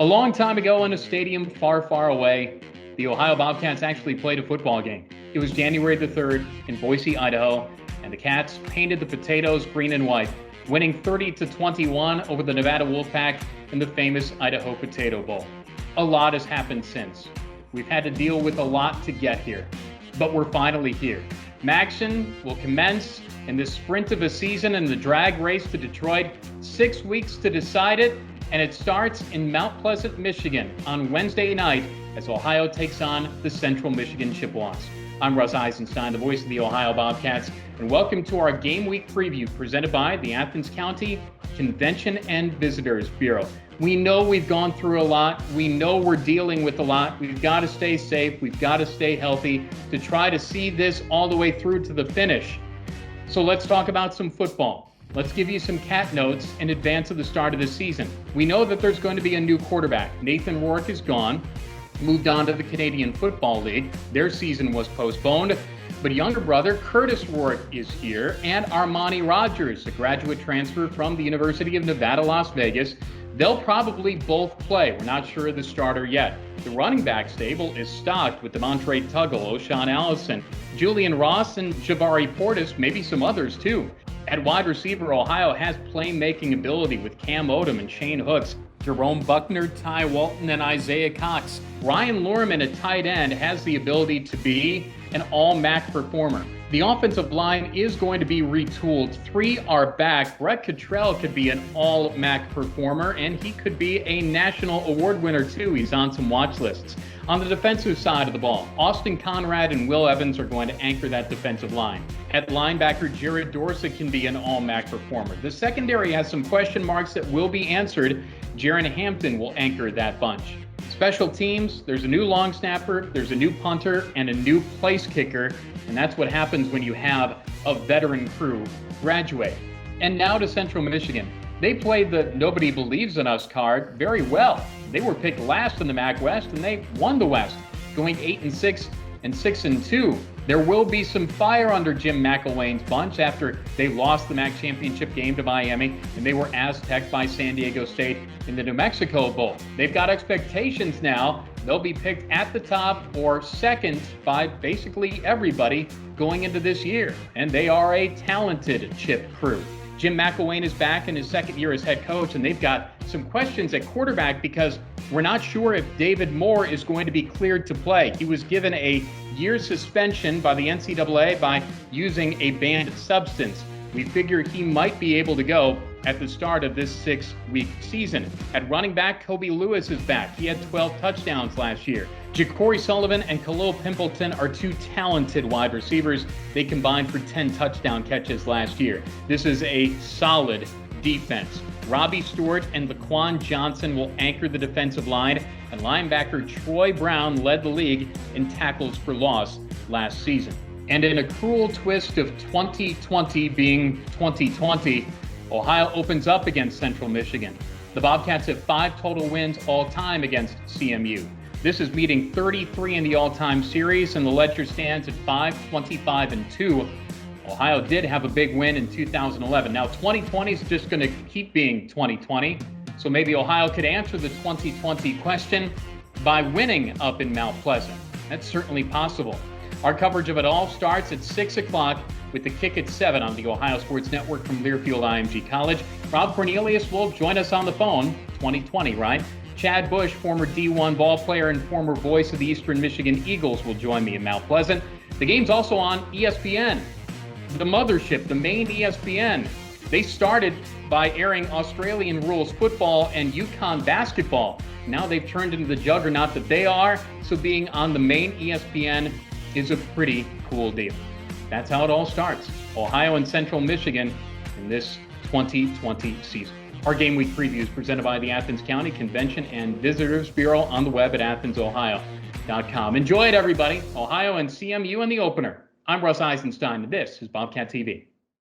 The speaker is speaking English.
A long time ago in a stadium far, far away, the Ohio Bobcats actually played a football game. It was January the 3rd in Boise, Idaho, and the Cats painted the potatoes green and white, winning 30-21 over the Nevada Wolfpack in the famous Idaho Potato Bowl. A lot has happened since. We've had to deal with a lot to get here, but we're finally here. Action will commence in this sprint of a season in the drag race to Detroit. 6 weeks to decide it, and it starts in Mount Pleasant, Michigan on Wednesday night as Ohio takes on the Central Michigan Chippewas. I'm Russ Eisenstein, the voice of the Ohio Bobcats, and welcome to our Game Week preview presented by the Athens County Convention and Visitors Bureau. We know we've gone through a lot. We know we're dealing with a lot. We've got to stay safe. We've got to stay healthy to try to see this all the way through to the finish. So let's talk about some football. Let's give you some cat notes in advance of the start of the season. We know that there's going to be a new quarterback. Nathan Rourke is gone, moved on to the Canadian Football League. Their season was postponed. But younger brother Curtis Rourke is here, and Armani Rogers, a graduate transfer from the University of Nevada, Las Vegas. They'll probably both play. We're not sure of the starter yet. The running back stable is stocked with Demontre Tuggle, O'Shawn Allison, Julian Ross, and Jabari Portis, maybe some others too. At wide receiver, Ohio has playmaking ability with Cam Odom and Shane Hooks, Jerome Buckner, Ty Walton, and Isaiah Cox. Ryan Lorman at tight end has the ability to be an all-MAC performer. The offensive line is going to be retooled. 3 are back. Brett Cottrell could be an all-MAC performer, and he could be a national award winner too. He's on some watch lists. On the defensive side of the ball, Austin Conrad and Will Evans are going to anchor that defensive line. At linebacker, Jared Dorsett can be an all-MAC performer. The secondary has some question marks that will be answered. Jaron Hampton will anchor that bunch. Special teams, there's a new long snapper, there's a new punter, and a new place kicker. And that's what happens when you have a veteran crew graduate. And now to Central Michigan. They played the nobody believes in us card very well. They were picked last in the MAC West, and they won the West, going 8-6 and 6-2. There will be some fire under Jim McElwain's bunch after they lost the MAC championship game to Miami, and they were Aztec'd by San Diego State in the New Mexico Bowl. They've got expectations now. They'll be picked at the top or second by basically everybody going into this year, and they are a talented chip crew. Jim McElwain is back in his second year as head coach, and they've got some questions at quarterback because we're not sure if David Moore is going to be cleared to play. He was given a year suspension by the NCAA by using a banned substance. We figure he might be able to go at the start of this 6-week season. At running back, Kobe Lewis is back. He had 12 touchdowns last year. Ja'Cory Sullivan and Khalil Pimpleton are 2 talented wide receivers. They combined for 10 touchdown catches last year. This is a solid defense. Robbie Stewart and Laquan Johnson will anchor the defensive line, and linebacker Troy Brown led the league in tackles for loss last season. And in a cruel twist of 2020 being 2020, Ohio opens up against Central Michigan. The Bobcats have 5 total wins all-time against CMU. This is meeting 33 in the all-time series, and the ledger stands at 5-25-2. Ohio did have a big win in 2011. Now 2020 is just going to keep being 2020, so maybe Ohio could answer the 2020 question by winning up in Mount Pleasant. That's certainly possible. Our coverage of it all starts at 6 o'clock with the kick at 7 on the Ohio Sports Network from Learfield IMG College. Rob Cornelius will join us on the phone, 2020, right? Chad Bush, former D1 ball player and former voice of the Eastern Michigan Eagles, will join me in Mount Pleasant. The game's also on ESPN, the mothership, the main ESPN. They started by airing Australian rules football and UConn basketball. Now they've turned into the juggernaut that they are, so being on the main ESPN is a pretty cool deal. That's how it all starts. Ohio and Central Michigan in this 2020 season. Our Game Week preview is presented by the Athens County Convention and Visitors Bureau on the web at AthensOhio.com. Enjoy it, everybody. Ohio and CMU in the opener. I'm Russ Eisenstein, and this is Bobcat TV.